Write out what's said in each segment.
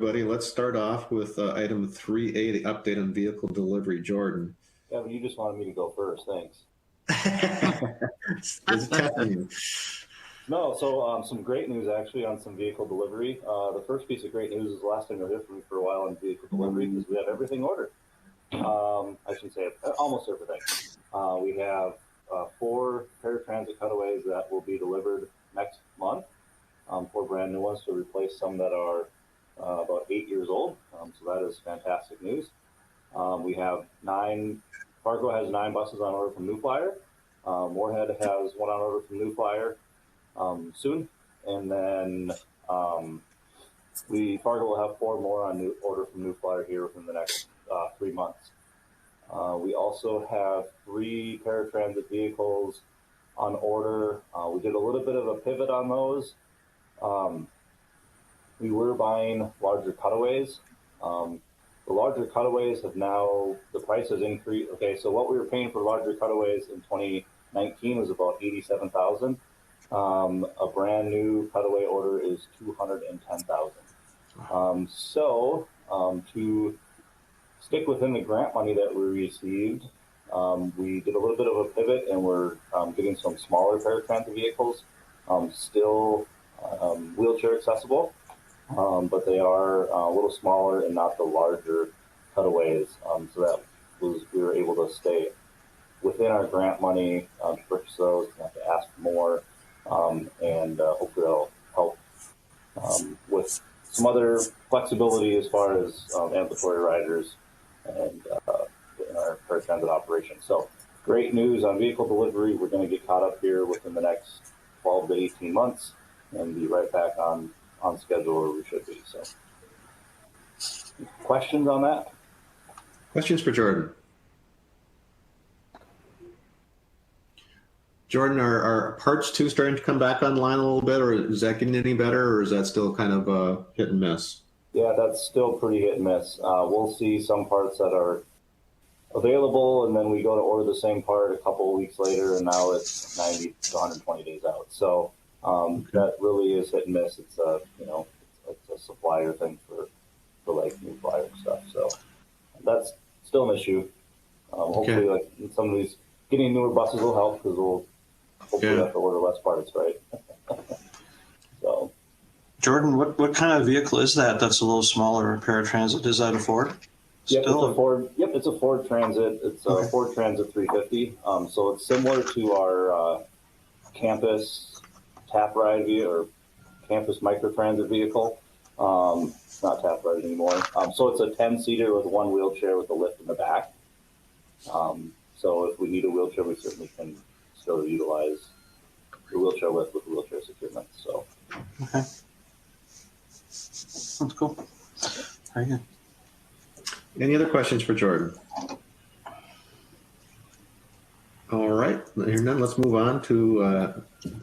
Everybody, let's start off with item 3A, the update on vehicle delivery. Jordan. Kevin, you just wanted me to go first. Thanks. It's testing. No, so some great news actually on some vehicle delivery. The first piece of great news is the last time you'll hear from me for a while on vehicle delivery because we have everything ordered. I should say almost everything. We have 4 paratransit cutaways that will be delivered next month. 4 brand new ones to replace some that are about 8 years old. So that is fantastic news. We have 9, Fargo has 9 buses on order from New Flyer. Moorhead has 1 on order from New Flyer soon. And then Fargo will have 4 more on order from New Flyer here within the next 3 months. We also have 3 paratransit vehicles on order. We did a little bit of a pivot on those. We were buying larger cutaways. The larger cutaways have now, the price has increased. Okay, so what we were paying for larger cutaways in 2019 was about $87,000. A brand new cutaway order is $210,000. So to stick within the grant money that we received, we did a little bit of a pivot and we're getting some smaller paratransit vehicles, still wheelchair accessible. But they are a little smaller and not the larger cutaways. So that was, we were able to stay within our grant money to purchase those, not to ask for more, and hopefully that'll help with some other flexibility as far as ambulatory riders and in our paratransit operation. So great news on vehicle delivery. We're going to get caught up here within the next 12 to 18 months and be right back on schedule where we should be. So questions on that? Questions for Jordan? Jordan, are parts 2 starting to come back online a little bit, or is that getting any better, or is that still kind of hit and miss? Yeah, that's still pretty hit and miss. We'll see some parts that are available, and then we go to order the same part a couple of weeks later, and now it's 90 to 120 days out. So that really is hit and miss. It's a it's a supplier thing for like New Flyer stuff. So that's still an issue. Hopefully, like some of these getting newer buses will help because we'll hopefully have to order less parts, right? So, Jordan, what kind of vehicle is that? That's a little smaller paratransit. Is that a Ford? Yep, it's a Ford. Yep, it's a Ford Transit. It's a Ford Transit 350. So it's similar to our campus tap ride vehicle or campus microtransit vehicle. It's not tap ride anymore. So it's a 10-seater with 1 wheelchair with a lift in the back. So if we need a wheelchair, we certainly can still utilize the wheelchair lift with wheelchair securement. So. Okay. That's cool. Very good. Any other questions for Jordan? All right, hearing none, let's move on to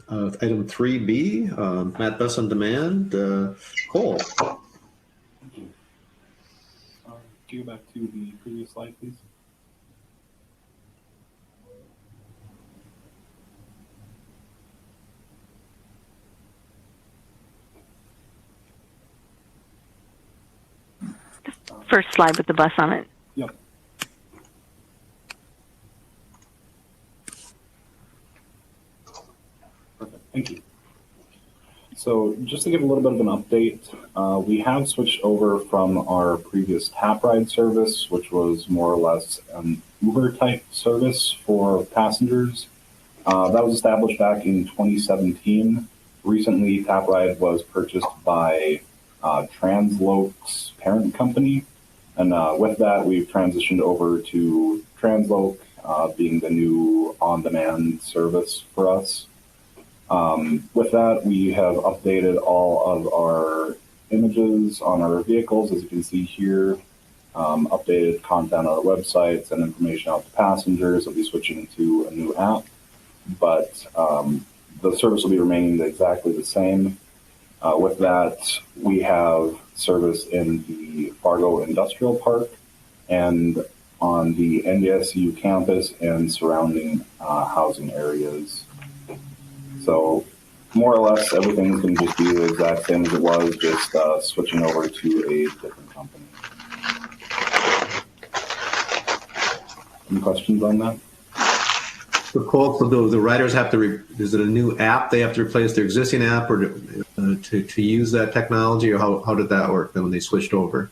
item 3B, Matt Bus on Demand. Cole. Can you go back to the previous slide, please? First slide with the bus on it. Yep. Perfect. Thank you. So just to give a little bit of an update, we have switched over from our previous tap ride service, which was more or less an Uber type service for passengers. That was established back in 2017. Recently, tap ride was purchased by Transloke's parent company. And with that, we've transitioned over to Transloke being the new on-demand service for us. With that, we have updated all of our images on our vehicles, as you can see here, updated content on our websites and information out to passengers. We'll be switching to a new app, but the service will be remaining exactly the same. With that, we have service in the Fargo Industrial Park and on the NDSU campus and surrounding housing areas. So more or less everything's going to just be the exact same as it was, just switching over to a different company. Any questions on that? So Cole, so the riders have to, is it a new app they have to replace their existing app or to use that technology, or how did that work then when they switched over?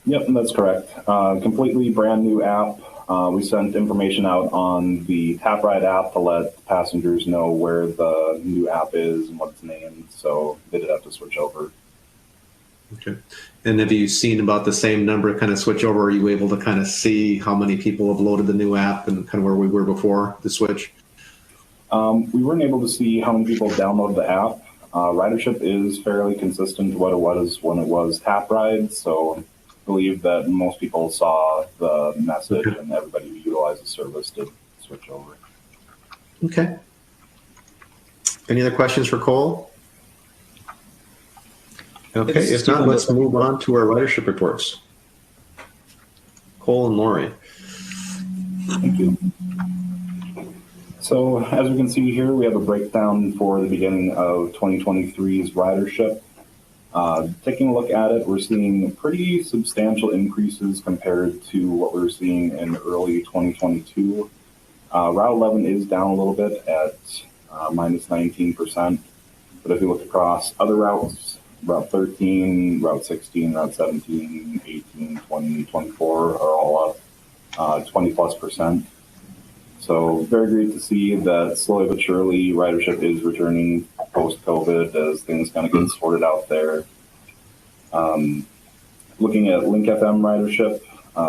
Yep, that's correct. Completely brand new app. We sent information out on the TapRide app to let passengers know where the new app is and what it's named, so they did have to switch over. Okay. And have you seen about the same number kind of switch over? Are you able to kind of see how many people have loaded the new app and kind of where we were before the switch? We weren't able to see how many people download the app. Ridership is fairly consistent to what it was when it was TapRide, so I believe that most people saw the message and everybody who utilized the service did switch over. Okay. Any other questions for Cole? Okay, if not, let's move on to our ridership reports. Cole and Lori. Thank you. So as we can see here, we have a breakdown for the beginning of 2023's ridership. Taking a look at it, we're seeing pretty substantial increases compared to what we were seeing in early 2022. Route 11 is down a little bit at minus 19%, but if you look across other routes, Route 13, Route 16, Route 17, 18, 20, 24 are all up 20+%. So very great to see that slowly but surely ridership is returning post-COVID as things kind of get sorted out there. Looking at Link FM ridership,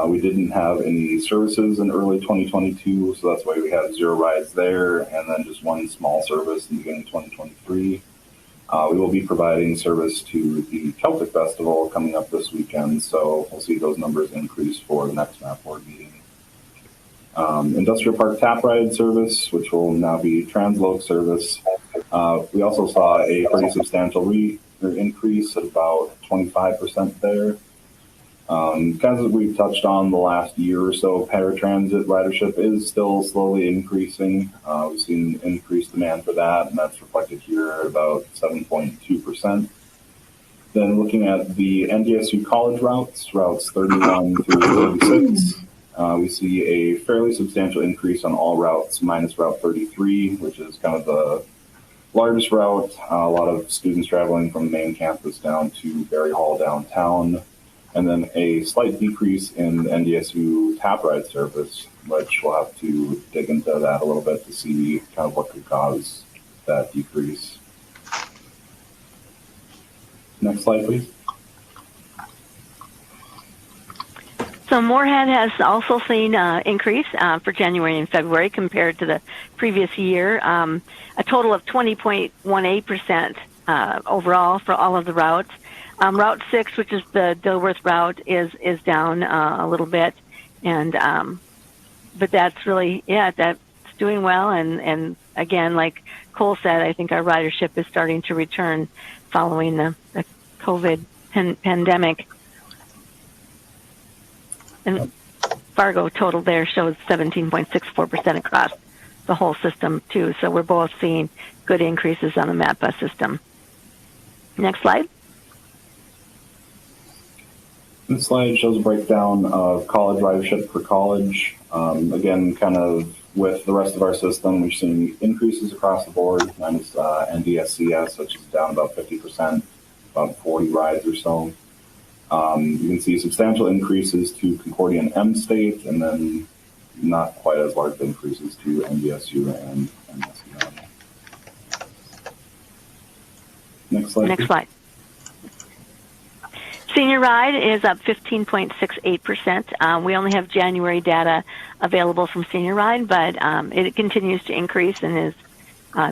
we didn't have any services in early 2022, so that's why we had 0 rides there, and then just 1 small service in the beginning of 2023. We will be providing service to the Celtic Festival coming up this weekend, so we'll see those numbers increase for the next MAP board meeting. Industrial Park Tap Ride service, which will now be Transloc service. We also saw a pretty substantial increase of about 25% there. As we've touched on the last year or so, paratransit ridership is still slowly increasing. We've seen increased demand for that, and that's reflected here at about 7.2%. Then looking at the NDSU college routes, routes 31 through 36, we see a fairly substantial increase on all routes, minus Route 33, which is kind of the largest route. A lot of students traveling from the main campus down to Berry Hall downtown. And then a slight decrease in the NDSU tap ride service, which we'll have to dig into that a little bit to see kind of what could cause that decrease. Next slide, please. So Moorhead has also seen increase for January and February compared to the previous year, a total of 20.18% overall for all of the routes. Route 6, which is the Dilworth route, is down a little bit, and but that's really, that's doing well. And again, like Cole said, I think our ridership is starting to return following the COVID pandemic. And Fargo total there shows 17.64% across the whole system too. So we're both seeing good increases on the MAP bus system. Next slide. This slide shows a breakdown of college ridership for college. Again, kind of with the rest of our system, we're seeing increases across the board, minus NDSCS, which is down about 50%, about 40 rides or so. You can see substantial increases to Concordia and M-State, and then not quite as large increases to NDSU and MSU. Next slide. Next slide. Senior Ride is up 15.68%. We only have January data available from Senior Ride, but it continues to increase and is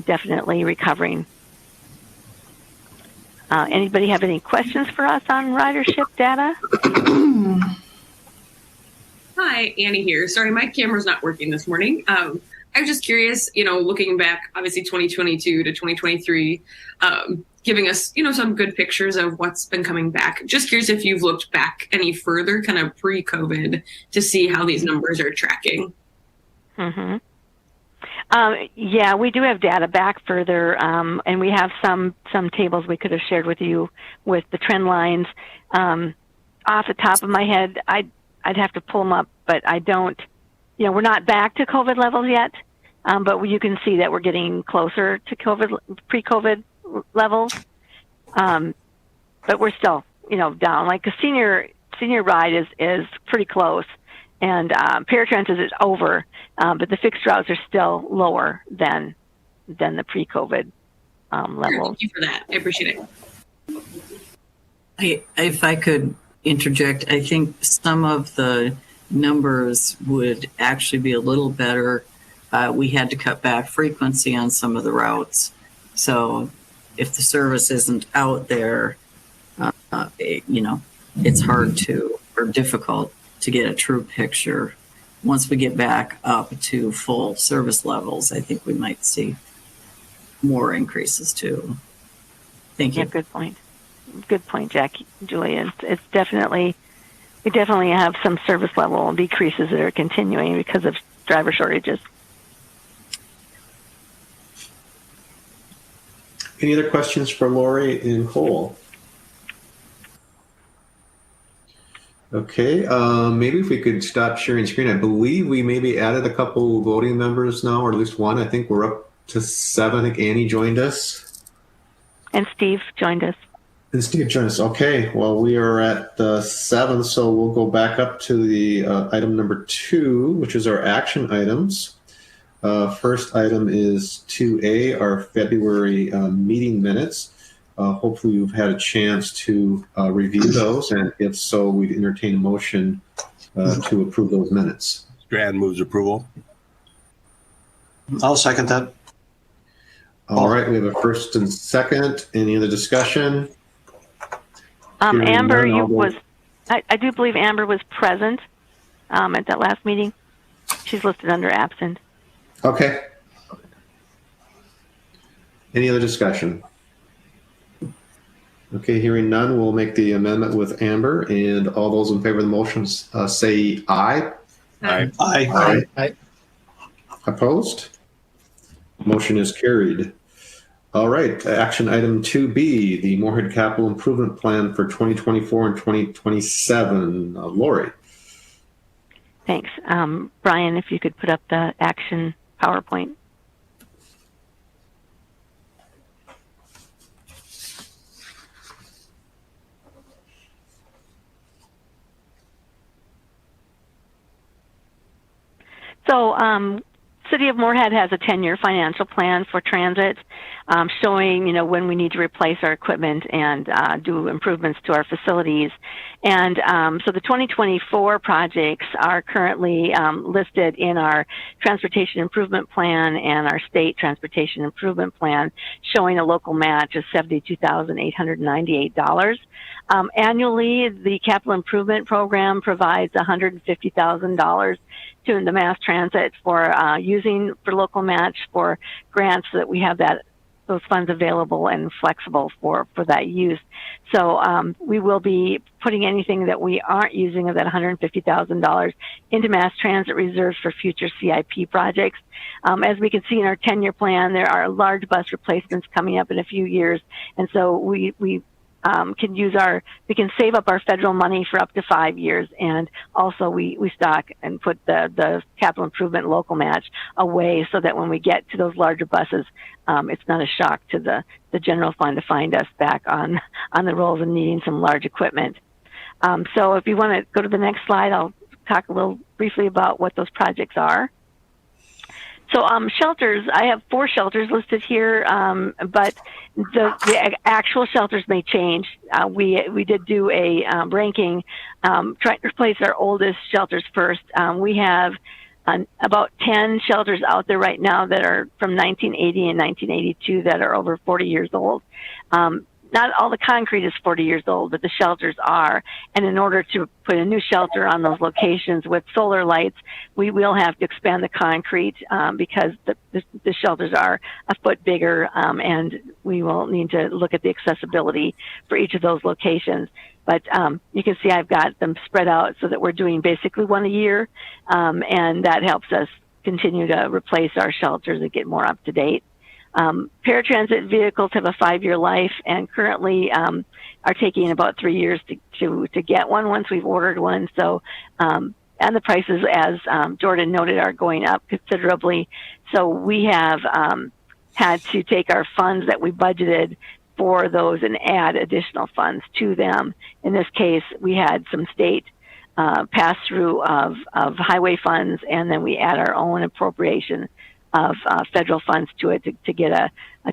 definitely recovering. Anybody have any questions for us on ridership data? Hi, Annie here. Sorry, my camera's not working this morning. I was just curious, looking back, obviously 2022 to 2023, giving us, some good pictures of what's been coming back. Just curious if you've looked back any further, kind of pre-COVID, to see how these numbers are tracking. Mm-hmm. Yeah, we do have data back further, and we have some tables we could have shared with you with the trend lines. Off the top of my head, I'd have to pull them up, but I don't. You know, we're not back to COVID levels yet, but you can see that we're getting closer to pre-COVID levels. But we're still, down. Like the senior ride is pretty close. And paratransit is over, but the fixed routes are still lower than the pre-COVID levels. Thank you for that. I appreciate it. If I could interject, I think some of the numbers would actually be a little better. We had to cut back frequency on some of the routes. So if the service isn't out there, it's hard to, or difficult to get a true picture. Once we get back up to full service levels, I think we might see more increases too. Thank you. Yeah, good point. Good point, Jackie, Julie. It's definitely, we definitely have some service level decreases that are continuing because of driver shortages. Any other questions for Lori in Cole? Okay, maybe if we could stop sharing screen. I believe we maybe added a couple voting members now, or at least one. I think we're up to 7. I think Annie joined us. And Steve joined us. And Steve joined us. Okay, well, we are at 7, so we'll go back up to the item number 2, which is our action items. First item is 2A, our February meeting minutes. Hopefully you've had a chance to review those, and if so, we'd entertain a motion to approve those minutes. Strand moves approval. I'll second that. All right, we have a first and second. Any other discussion? Hearing Amber, none, I do believe Amber was present at that last meeting. She's listed under absent. Okay. Any other discussion? Okay, hearing none, we'll make the amendment with Amber, and all those in favor of the motion say aye. Aye. Aye. Aye. Opposed? Motion is carried. All right, action item 2B, the Moorhead Capital Improvement Plan for 2024 and 2027. Lori. Thanks. Brian, if you could put up the action PowerPoint. So, City of Moorhead has a 10-year financial plan for transit, showing, when we need to replace our equipment and do improvements to our facilities. And so the 2024 projects are currently listed in our Transportation Improvement Plan and our State Transportation Improvement Plan, showing a local match of $72,898. Annually, the Capital Improvement Program provides $150,000 to the mass transit for using for local match for grants, so that we have those funds available and flexible for that use. So we will be putting anything that we aren't using of that $150,000 into mass transit reserves for future CIP projects. As we can see in our 10-year plan, there are large bus replacements coming up in a few years, and so we can save up our federal money for up to 5 years, and also we stock and put the capital improvement local match away, so that when we get to those larger buses, it's not a shock to the general fund to find us back on the rolls and needing some large equipment. So if you want to go to the next slide, I'll talk a little briefly about what those projects are. So shelters, I have 4 shelters listed here, but the actual shelters may change. We did do a ranking, trying to replace our oldest shelters first. We have about 10 shelters out there right now that are from 1980 and 1982 that are over 40 years old. Not all the concrete is 40 years old, but the shelters are. And in order to put a new shelter on those locations with solar lights, we will have to expand the concrete because the shelters are a foot bigger, and we will need to look at the accessibility for each of those locations. But you can see I've got them spread out so that we're doing basically one a year, and that helps us continue to replace our shelters and get more up to date. Paratransit vehicles have a 5-year life, and currently are taking about 3 years to get one once we've ordered one. So, and the prices, as Jordan noted, are going up considerably. So we have had to take our funds that we budgeted for those and add additional funds to them. In this case, we had some state pass-through of highway funds, and then we add our own appropriation of federal funds to it to get a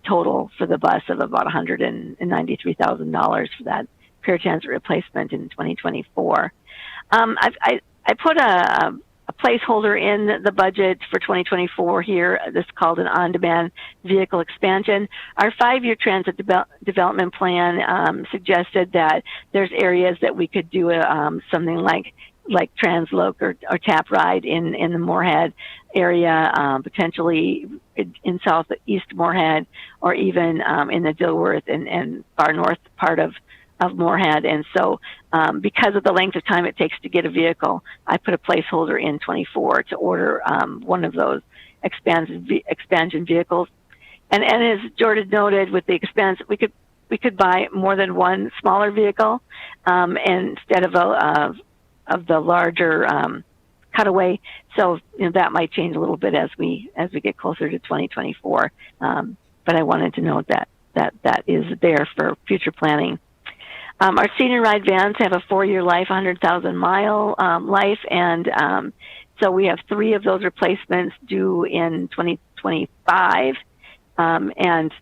total for the bus of about $193,000 for that paratransit replacement in 2024. I put a placeholder in the budget for 2024 here. This is called an on-demand vehicle expansion. Our 5-year transit development plan suggested that there's areas that we could do something like Transloc or Tap Ride in the Moorhead area, potentially in southeast Moorhead, or even in the Dilworth and far north part of Moorhead. And so because of the length of time it takes to get a vehicle, I put a placeholder in 24 to order one of those expansion vehicles. And as Jordan noted, with the expense, we could buy more than one smaller vehicle instead of the larger cutaway. So that might change a little bit as we get closer to 2024. But I wanted to note that is there for future planning. Our senior ride vans have a 4-year life, 100,000-mile life, and so we have 3 of those replacements due in 2025, and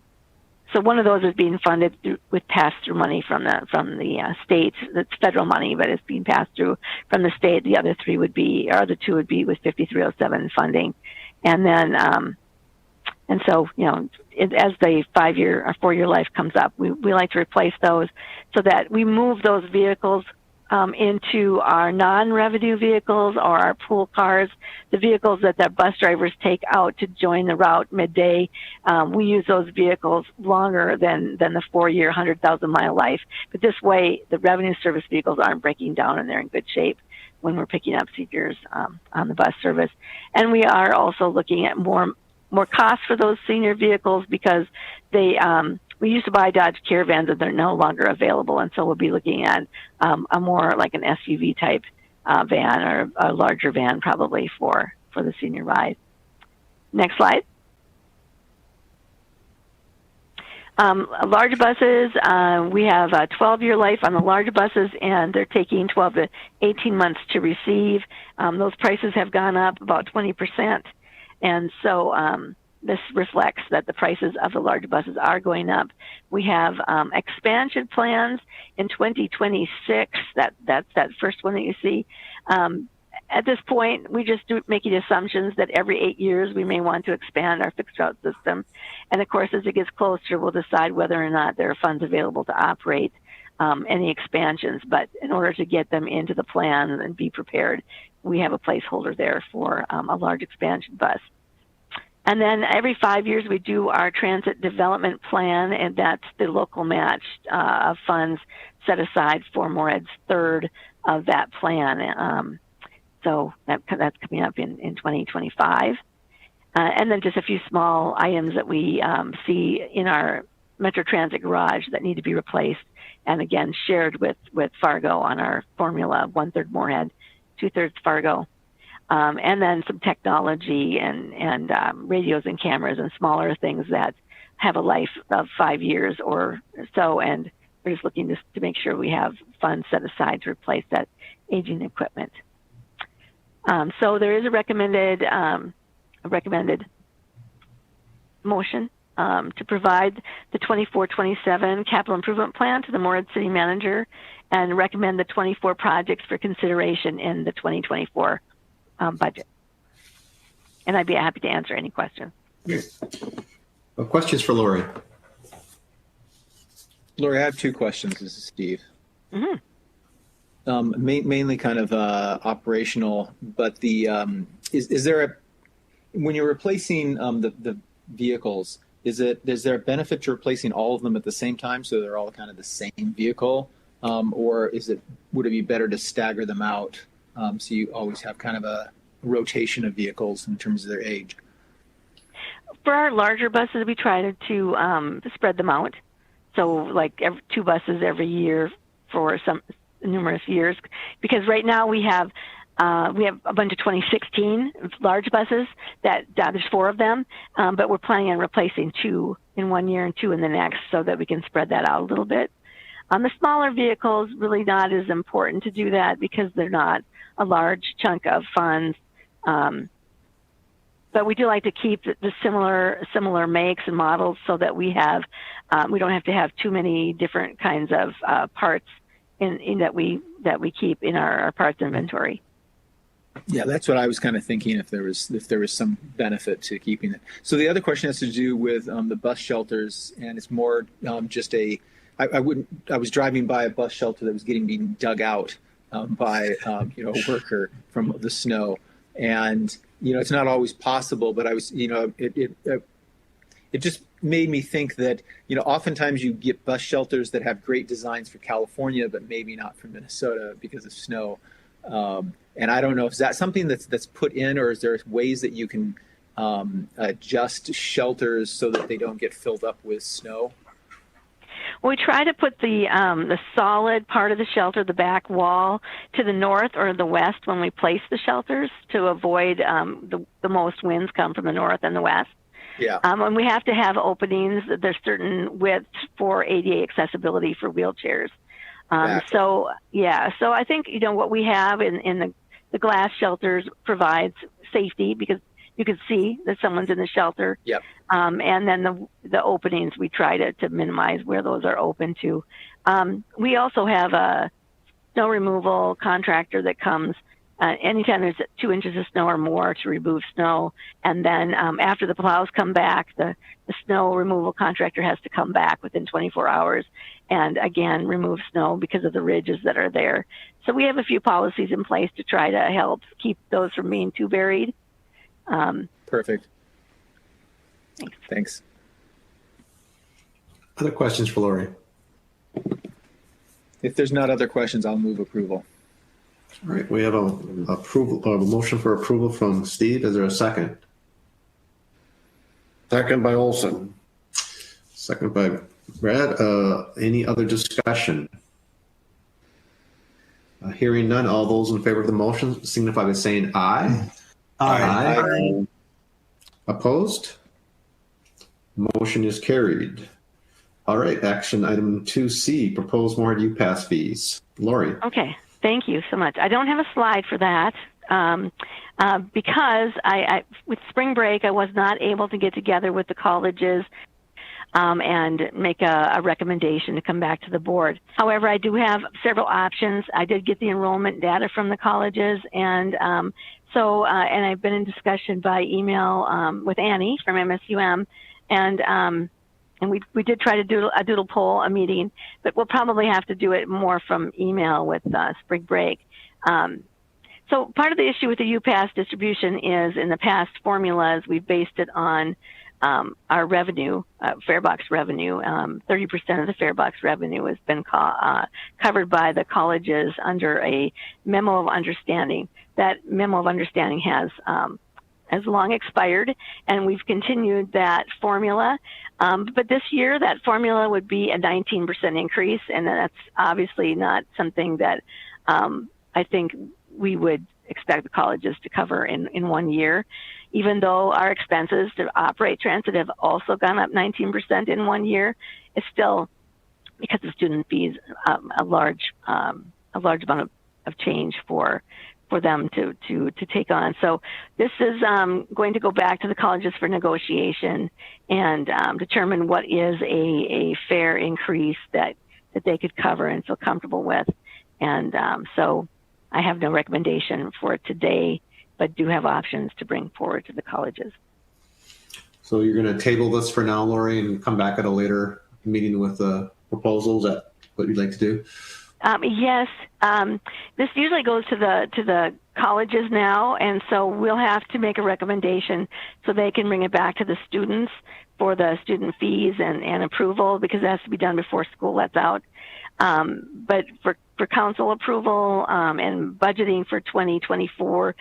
so one of those is being funded with pass-through money from the state. That's federal money, but it's being passed through from the state. The other 2 would be with 5307 funding, and then and so as the 5-year or 4-year life comes up, we like to replace those so that we move those vehicles into our non-revenue vehicles or our pool cars, the vehicles that the bus drivers take out to join the route midday. We use those vehicles longer than the 4-year, 100,000-mile life. But this way, the revenue service vehicles aren't breaking down and they're in good shape when we're picking up seniors on the bus service. And we are also looking at more costs for those senior vehicles because we used to buy Dodge Caravans and they're no longer available, and so we'll be looking at a more like an SUV type van or a larger van probably for the senior ride. Next slide. Large buses, we have a 12-year life on the large buses, and they're taking 12 to 18 months to receive. Those prices have gone up about 20%. And so this reflects that the prices of the large buses are going up. We have expansion plans in 2026. That's that first one that you see. At this point, we just making assumptions that every 8 years we may want to expand our fixed route system. And of course, as it gets closer, we'll decide whether or not there are funds available to operate any expansions. But in order to get them into the plan and be prepared, we have a placeholder there for a large expansion bus. And then every 5 years we do our transit development plan, and that's the local match of funds set aside for Moorhead's third of that plan. So that's coming up in 2025. And then just a few small items that we see in our Metro Transit garage that need to be replaced, and again shared with Fargo on our formula: 1/3 Moorhead, 2/3 Fargo. And then some technology and radios and cameras and smaller things that have a life of 5 years or so. And we're just looking to make sure we have funds set aside to replace that aging equipment. So there is a recommended motion to provide the 24-27 capital improvement plan to the Moorhead City Manager and recommend the 24 projects for consideration in the 2024 budget. And I'd be happy to answer any questions. Questions for Lori? Lori, I have 2 questions. This is Steve. Mm-hmm. Mainly kind of operational, but is there when you're replacing the vehicles, is there a benefit to replacing all of them at the same time so they're all kind of the same vehicle, or would it be better to stagger them out so you always have kind of a rotation of vehicles in terms of their age? For our larger buses, we try to spread them out. So like 2 buses every year for some numerous years, because right now we have a bunch of 2016 large buses that there's 4 of them, but we're planning on replacing 2 in one year and 2 in the next, so that we can spread that out a little bit. On the smaller vehicles, really not as important to do that because they're not a large chunk of funds. But we do like to keep the similar makes and models so that we don't have to have too many different kinds of parts in that we keep in our parts inventory. Yeah, that's what I was kind of thinking, if there was some benefit to keeping it. So the other question has to do with the bus shelters, and it's more just I was driving by a bus shelter that was being dug out by a worker from the snow, and it's not always possible, but I was it just made me think that oftentimes you get bus shelters that have great designs for California, but maybe not for Minnesota because of snow. And I don't know, is that something that's put in, or is there ways that you can adjust shelters so that they don't get filled up with snow? Well, we try to put the solid part of the shelter, the back wall, to the north or the west when we place the shelters to avoid the most winds come from the north and the west. Yeah. And we have to have openings. There's certain widths for ADA accessibility for wheelchairs. Exactly. So I think what we have in the glass shelters provides safety because you can see that someone's in the shelter. Yep. And then the openings, we try to minimize where those are open to. We also have a snow removal contractor that comes anytime there's 2 inches of snow or more to remove snow. And then after the plows come back, the snow removal contractor has to come back within 24 hours and again remove snow because of the ridges that are there. So we have a few policies in place to try to help keep those from being too buried. Perfect. Thanks. Other questions for Lori? If there's not other questions, I'll move approval. All right, we have a motion for approval from Steve. Is there a second? Second by Olson. Second by Brad. Any other discussion? Hearing none, all those in favor of the motion signify by saying aye. Aye. Opposed? Motion is carried. All right, action item 2C, proposed Morehead UPass fees. Lori. Okay, thank you so much. I don't have a slide for that because I with spring break, I was not able to get together with the colleges and make a recommendation to come back to the board. However, I do have several options. I did get the enrollment data from the colleges, and and I've been in discussion by email with Annie from MSUM, and we did try to do a doodle poll, a meeting, but we'll probably have to do it more from email with spring break. So part of the issue with the UPass distribution is in the past formulas, we've based it on our revenue, farebox revenue. 30% of the farebox revenue has been covered by the colleges under a memo of understanding. That memo of understanding has long expired, and we've continued that formula. But this year, that formula would be a 19% increase, and that's obviously not something that I think we would expect the colleges to cover in 1 year, even though our expenses to operate transit have also gone up 19% in 1 year. It's still, because of student fees, a large amount of change for them to take on. So this is going to go back to the colleges for negotiation and determine what is a fair increase that they could cover and feel comfortable with. And so I have no recommendation for it today, but do have options to bring forward to the colleges. So you're going to table this for now, Lori, and come back at a later meeting with the proposals. Is that what you'd like to do? Yes, this usually goes to the colleges now, and so we'll have to make a recommendation so they can bring it back to the students for the student fees and approval, because it has to be done before school lets out. But for council approval and budgeting for 2024,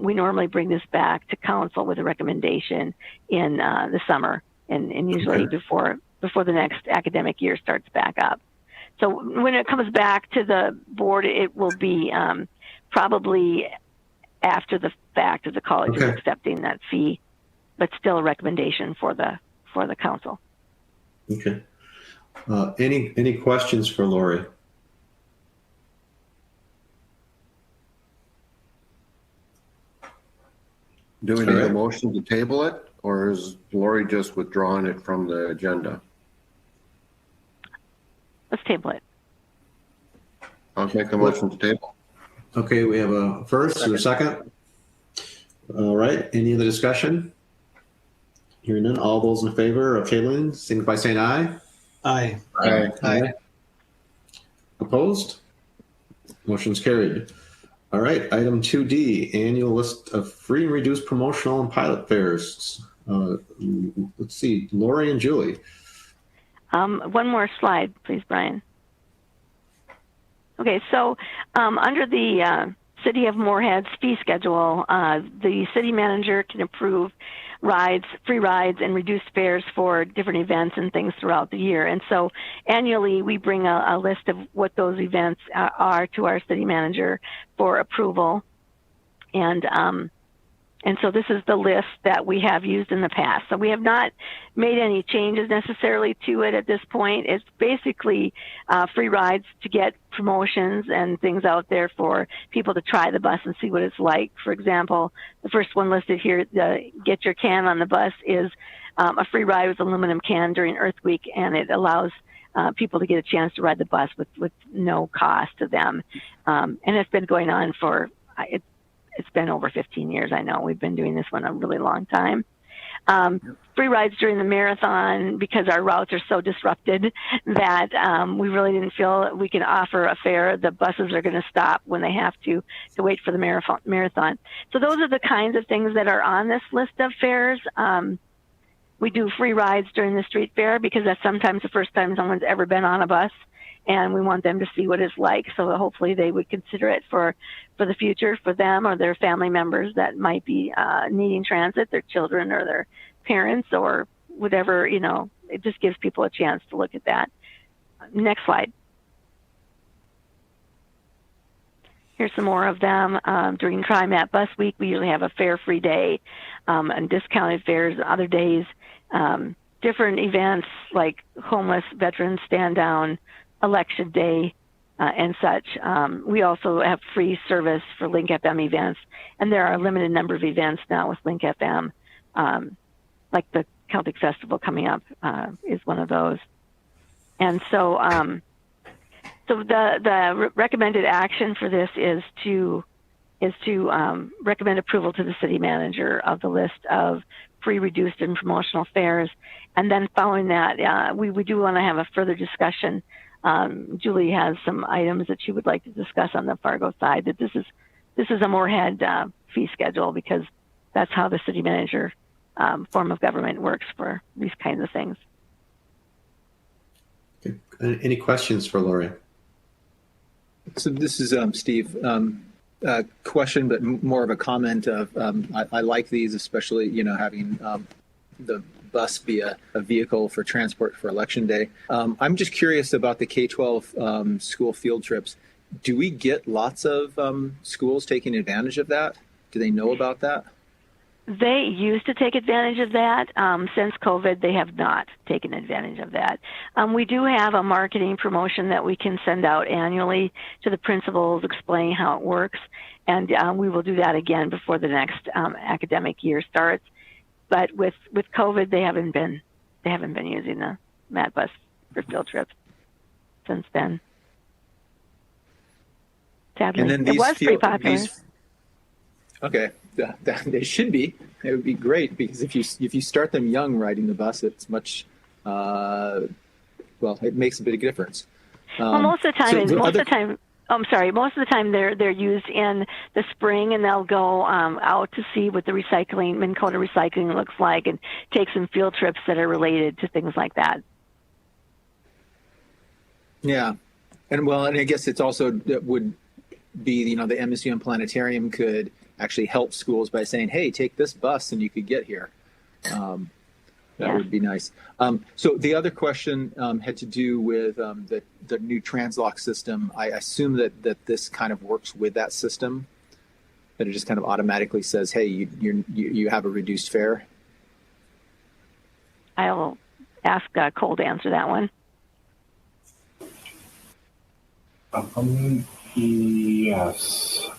we normally bring this back to council with a recommendation in the summer, and usually before the next academic year starts back up. So when it comes back to the board, it will be probably after the fact of the college is accepting that fee, but still a recommendation for the council. Okay. Any questions for Lori? Do we need a motion to table it, or is Lori just withdrawing it from the agenda? Let's table it. I'll make the motion to table. Okay, we have a first and a second. All right, any other discussion? Hearing none, all those in favor of tabling, signify by saying aye. Aye. Aye. Opposed? Motion's carried. All right, item 2D, annual list of free and reduced promotional and pilot fares. Let's see, Lori and Julie. One more slide, please, Brian. Okay, so under the City of Moorhead's fee schedule, the city manager can approve free rides, and reduced fares for different events and things throughout the year. And so annually, we bring a list of what those events are to our city manager for approval. And so this is the list that we have used in the past. So we have not made any changes necessarily to it at this point. It's basically free rides to get promotions and things out there for people to try the bus and see what it's like. For example, the first one listed here, the Get Your Can on the Bus, is a free ride with aluminum can during Earth Week, and it allows people to get a chance to ride the bus with no cost to them. And it's been going on for, it's been over 15 years. I know we've been doing this one a really long time. Free rides during the marathon, because our routes are so disrupted that we really didn't feel we can offer a fare. The buses are going to stop when they have to wait for the marathon. So those are the kinds of things that are on this list of fares. We do free rides during the street fair because that's sometimes the first time someone's ever been on a bus, and we want them to see what it's like. So hopefully they would consider it for the future for them or their family members that might be needing transit, their children or their parents or whatever, it just gives people a chance to look at that. Next slide. Here's some more of them. During TriMat Bus Week, we usually have a fare-free day and discounted fares other days. Different events like homeless veterans stand down, election day, and such. We also have free service for Link FM events, and there are a limited number of events now with Link FM, like the Celtic Festival coming up is one of those. And so, the recommended action for this is to recommend approval to the city manager of the list of free, reduced, and promotional fares. And then following that, we do want to have a further discussion. Julie has some items that she would like to discuss on the Fargo side. That this is a Moorhead fee schedule because that's how the city manager form of government works for these kinds of things. Okay. Any questions for Lori? So this is Steve. Question, but more of a comment of I like these, especially having the bus be a vehicle for transport for election day. I'm just curious about the K-12 school field trips. Do we get lots of schools taking advantage of that? Do they know about that? They used to take advantage of that. Since COVID, they have not taken advantage of that. We do have a marketing promotion that we can send out annually to the principals explaining how it works, and we will do that again before the next academic year starts. But with COVID, they haven't been using the MAT bus for field trips since then. Sadly, and then it was pretty popular. Okay, they should be. It would be great because if you start them young riding the bus, it's much it makes a big difference. Most of the time, most of the time they're used in the spring, and they'll go out to see what the Minn Kota recycling looks like, and take some field trips that are related to things like that. Yeah. And I guess it's also that would be, the MSUM Planetarium could actually help schools by saying, hey, take this bus and you could get here. That would be nice. So the other question had to do with the new Translock system. I assume that this kind of works with that system, that it just kind of automatically says, hey, you have a reduced fare. I'll ask Cole to answer that one. Yes.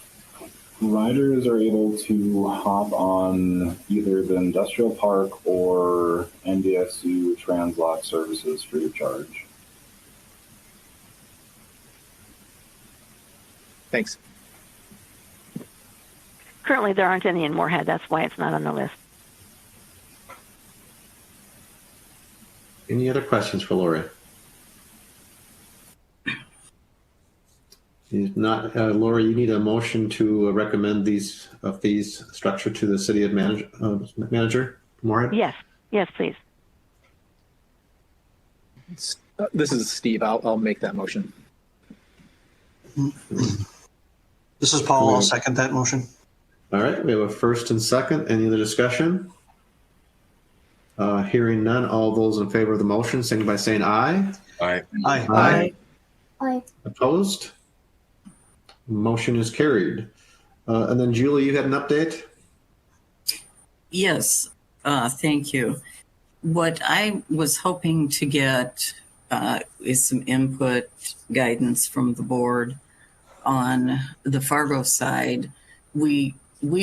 Riders are able to hop on either the industrial park or NDSU Translock services free of charge. Thanks. Currently, there aren't any in Moorhead. That's why it's not on the list. Any other questions for Lori? If not, Lori, you need a motion to recommend these fees structure to the city manager, Moorhead? Yes, please. This is Steve. I'll make that motion. This is Paul. I'll second that motion. All right, we have a first and second. Any other discussion? Hearing none, all those in favor of the motion, signify by saying aye. Aye. Aye. Aye. Opposed? Motion is carried. And then Julie, you had an update? Yes, thank you. What I was hoping to get is some input guidance from the board on the Fargo side. We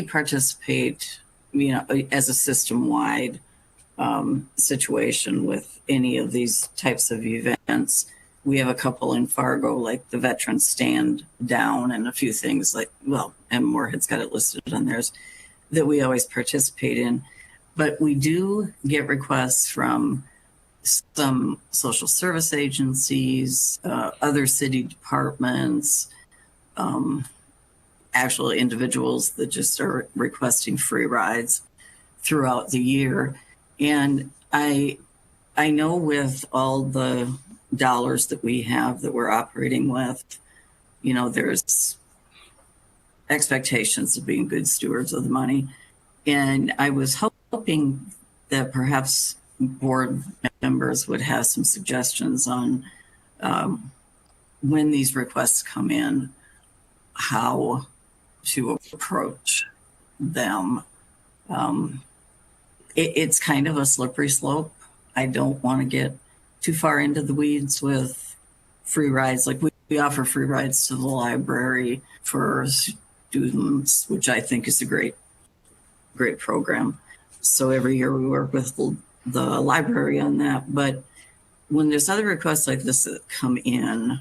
participate, as a system-wide situation with any of these types of events. We have a couple in Fargo, like the Veterans Stand Down and a few things and Moorhead's got it listed on theirs, that we always participate in. But we do get requests from some social service agencies, other city departments, actual individuals that just are requesting free rides throughout the year. And I know with all the dollars that we have that we're operating with, there's expectations of being good stewards of the money. And I was hoping that perhaps board members would have some suggestions on when these requests come in, how to approach them. It's kind of a slippery slope. I don't want to get too far into the weeds with free rides. Like we offer free rides to the library for students, which I think is a great program. So every year we work with the library on that. But when there's other requests like this that come in,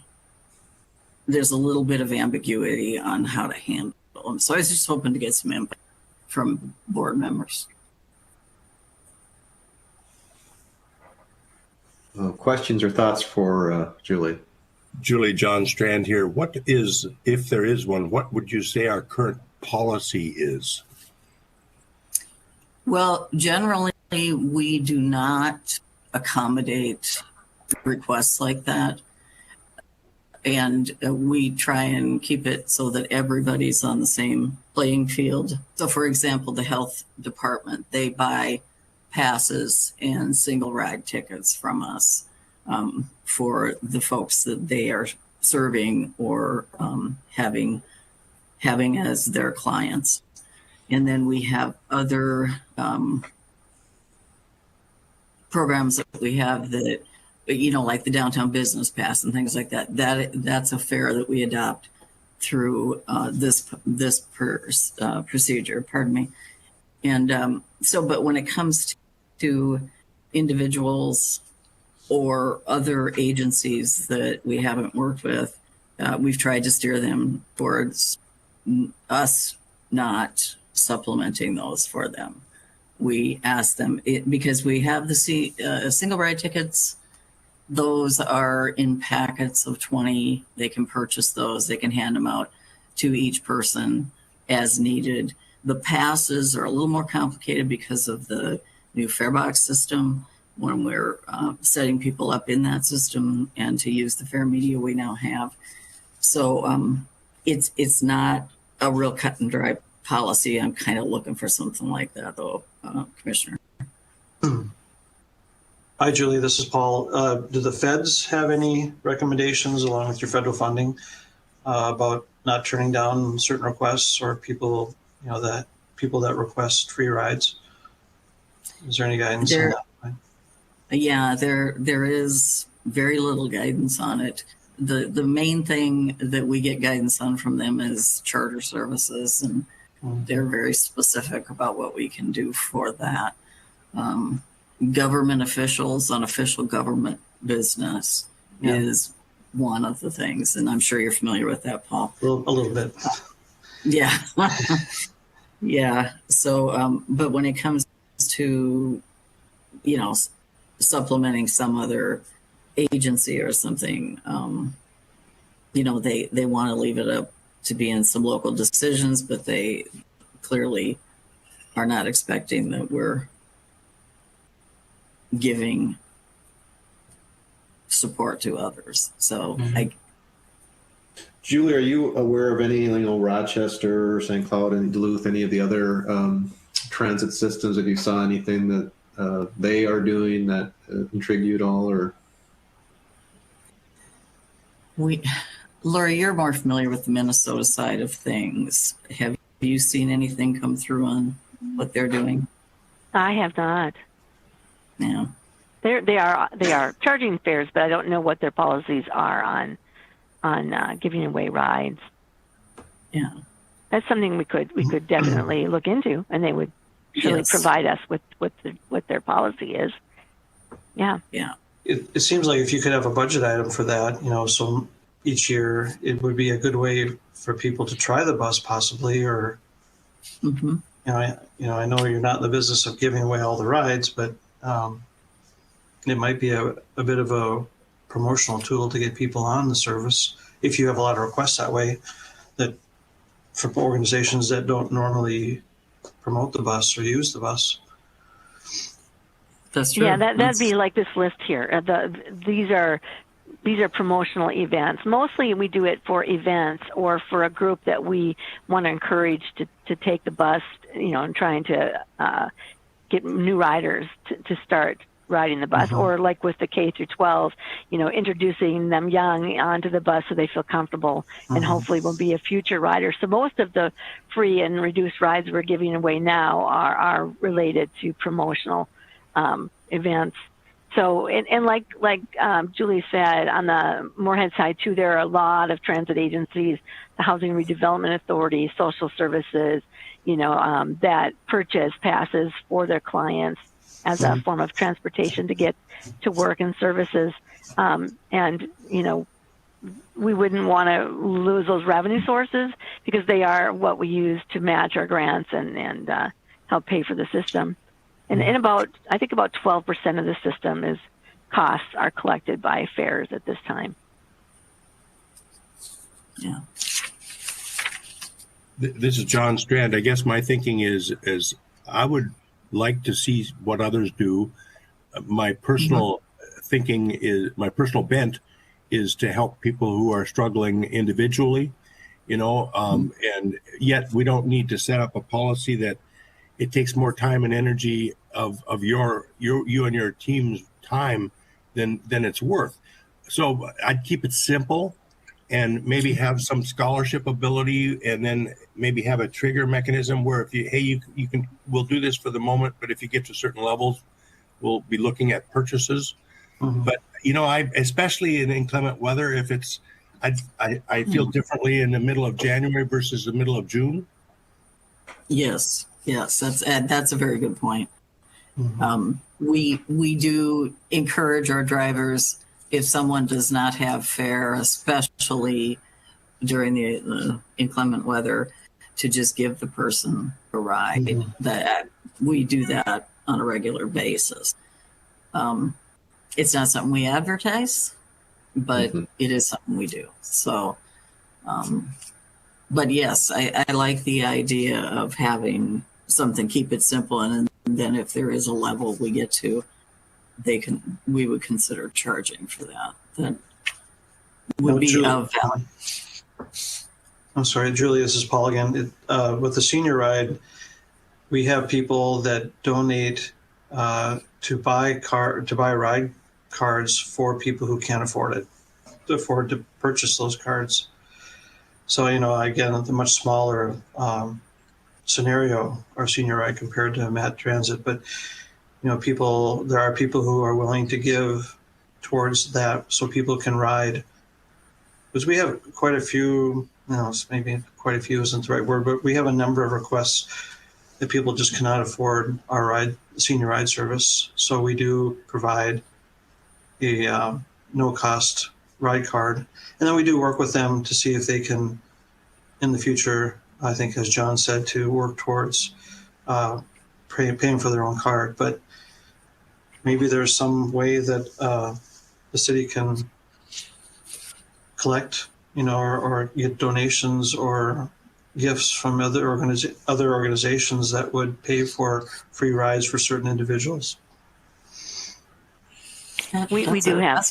there's a little bit of ambiguity on how to handle them. So I was just hoping to get some input from board members. Questions or thoughts for Julie? Julie, John Strand here. What is, if there is one, what would you say our current policy is? Well, generally, we do not accommodate requests like that. And we try and keep it so that everybody's on the same playing field. So, for example, the health department, they buy passes and single ride tickets from us for the folks that they are serving or having as their clients. And then we have other programs that we have that, like the downtown business pass and things like that. That's a fare that we adopt through this procedure. Pardon me. And but when it comes to individuals or other agencies that we haven't worked with, we've tried to steer them towards us not supplementing those for them. We ask them because we have the single ride tickets. Those are in packets of 20. They can purchase those. They can hand them out to each person as needed. The passes are a little more complicated because of the new fare box system. when we're setting people up in that system and to use the fare media we now have. So it's not a real cut and dry policy. I'm kind of looking for something like that, though, Commissioner. Hi, Julie. This is Paul. Do the feds have any recommendations along with your federal funding about not turning down certain requests or people, that request free rides? Is there any guidance on that? Yeah, there is very little guidance on it. The main thing that we get guidance on from them is charter services, and they're very specific about what we can do for that. Government officials on official government business is one of the things, and I'm sure you're familiar with that, Paul. A little bit. Yeah. Yeah. So, but when it comes to, supplementing some other agency or something, they want to leave it up to be in some local decisions, but they clearly are not expecting that we're giving support to others. So Julie, are you aware of any, Rochester, St. Cloud, and Duluth, any of the other transit systems? If you saw anything that they are doing that intrigue you at all, or? Lori, you're more familiar with the Minnesota side of things. Have you seen anything come through on what they're doing? I have not. Yeah. They are charging fares, but I don't know what their policies are on giving away rides. Yeah. That's something we could definitely look into, and they would surely provide us with what their policy is. Yeah. Yeah. It seems like if you could have a budget item for that, so each year it would be a good way for people to try the bus possibly, or, I know you're not in the business of giving away all the rides, but it might be a bit of a promotional tool to get people on the service if you have a lot of requests that way, that for organizations that don't normally promote the bus or use the bus. That's true. Yeah, that'd be like this list here. These are promotional events. Mostly we do it for events or for a group that we want to encourage to take the bus, and trying to get new riders to start riding the bus, or like with the K through 12, introducing them young onto the bus so they feel comfortable and hopefully will be a future rider. So most of the free and reduced rides we're giving away now are related to promotional events. So, and like Julie said, on the Moorhead side too, there are a lot of transit agencies, the Housing Redevelopment Authority, social services, that purchase passes for their clients as a form of transportation to get to work and services. And, we wouldn't want to lose those revenue sources because they are what we use to match our grants and help pay for the system. And I think about 12% of the system costs are collected by fares at this time. Yeah. This is John Strand. I guess my thinking is I would like to see what others do. My personal my personal bent is to help people who are struggling individually, and yet we don't need to set up a policy that it takes more time and energy of you and your team's time than it's worth. So I'd keep it simple and maybe have some scholarship ability, and then maybe have a trigger mechanism where if we'll do this for the moment, but if you get to certain levels, we'll be looking at purchases. But especially in inclement weather, if it's, I feel differently in the middle of January versus the middle of June. Yes, that's a very good point. We do encourage our drivers, if someone does not have fare, especially during the inclement weather, to just give the person a ride. That we do that on a regular basis. It's not something we advertise, but it is something we do. So, but yes, I like the idea of having something, keep it simple, and then if there is a level we get to, we would consider charging for that. That would be of value. I'm sorry, Julie, this is Paul again. With the senior ride, we have people that donate to buy ride cards for people who can't afford to purchase those cards. So, again, a much smaller scenario, our senior ride compared to Matt Transit, but there are people who are willing to give towards that so people can ride. Because we have quite a few, maybe quite a few isn't the right word, but we have a number of requests that people just cannot afford our senior ride service. So we do provide a no-cost ride card. And then we do work with them to see if they can, in the future, I think, as John said, to work towards paying for their own card. But maybe there's some way that the city can collect, or get donations or gifts from other organizations that would pay for free rides for certain individuals. We do have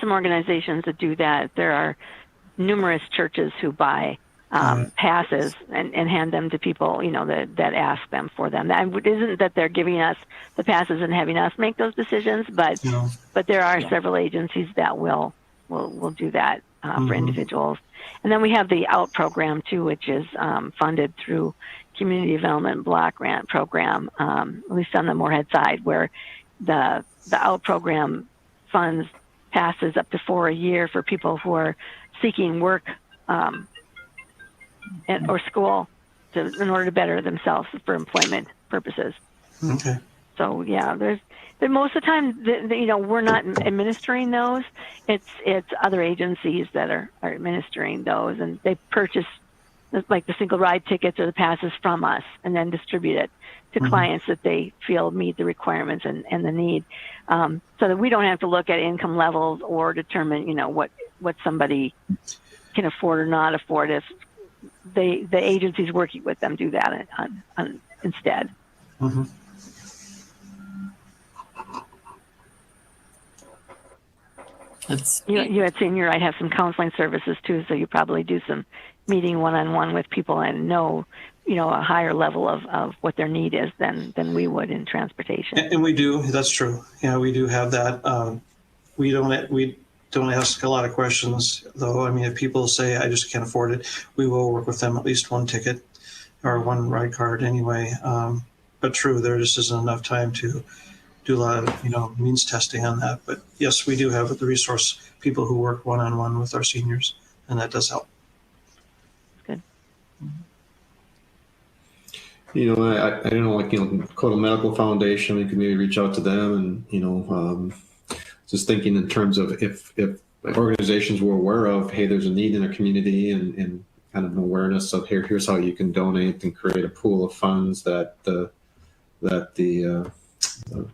some organizations that do that. There are numerous churches who buy passes and hand them to people, that ask them for them. It isn't that they're giving us the passes and having us make those decisions, but there are several agencies that will do that for individuals. And then we have the OUT program too, which is funded through Community Development Block Grant Program, at least on the Moorhead side, where the OUT program funds passes up to 4 a year for people who are seeking work or school in order to better themselves for employment purposes. Okay. So but most of the time, we're not administering those. It's other agencies that are administering those, and they purchase like the single ride tickets or the passes from us, and then distribute it to clients that they feel meet the requirements and the need, so that we don't have to look at income levels or determine, what somebody can afford or not afford. If the agencies working with them do that instead. Mm-hmm. You at Senior, I have some counseling services too, so you probably do some meeting one-on-one with people and know, a higher level of what their need is than we would in transportation. And we do. That's true. We do have that. We don't ask a lot of questions, though. I mean, if people say, I just can't afford it, we will work with them at least one ticket or one ride card anyway. But true, there just isn't enough time to do a lot of, means testing on that. But yes, we do have the resource people who work one-on-one with our seniors, and that does help. Good. I don't know, like, Dakota Medical Foundation, we could maybe reach out to them and, just thinking in terms of if organizations were aware of, hey, there's a need in a community and kind of an awareness of here's how you can donate and create a pool of funds that the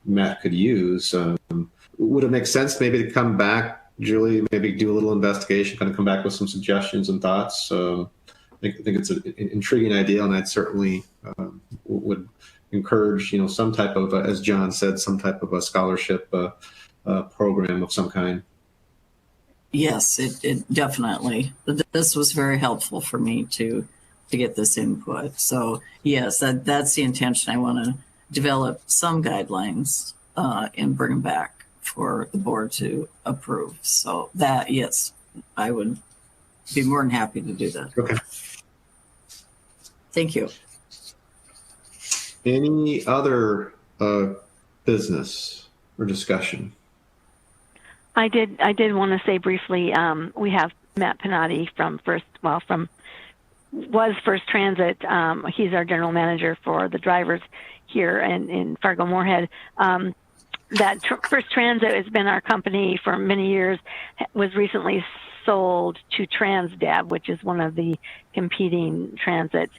Matt could use. Would it make sense maybe to come back, Julie, maybe do a little investigation, kind of come back with some suggestions and thoughts? I think it's an intriguing idea, and I'd certainly would encourage, some type of, as John said, some type of a scholarship program of some kind. Yes, it definitely. This was very helpful for me to get this input. So yes, that's the intention. I want to develop some guidelines and bring them back for the board to approve. So that, yes, I would be more than happy to do that. Okay. Thank you. Any other business or discussion? I did want to say briefly, we have Matt Pinotti from First Transit. He's our general manager for the drivers here in Fargo Moorhead. First Transit has been our company for many years, was recently sold to Transdev, which is one of the competing transit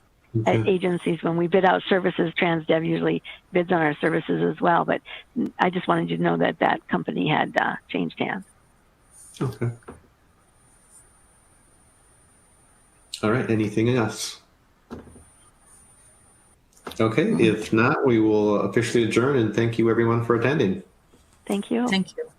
agencies. When we bid out services, Transdev usually bids on our services as well. But I just wanted you to know that company had changed hands. Okay. All right. Anything else? Okay. If not, we will officially adjourn, and thank you everyone for attending. Thank you. Thank you.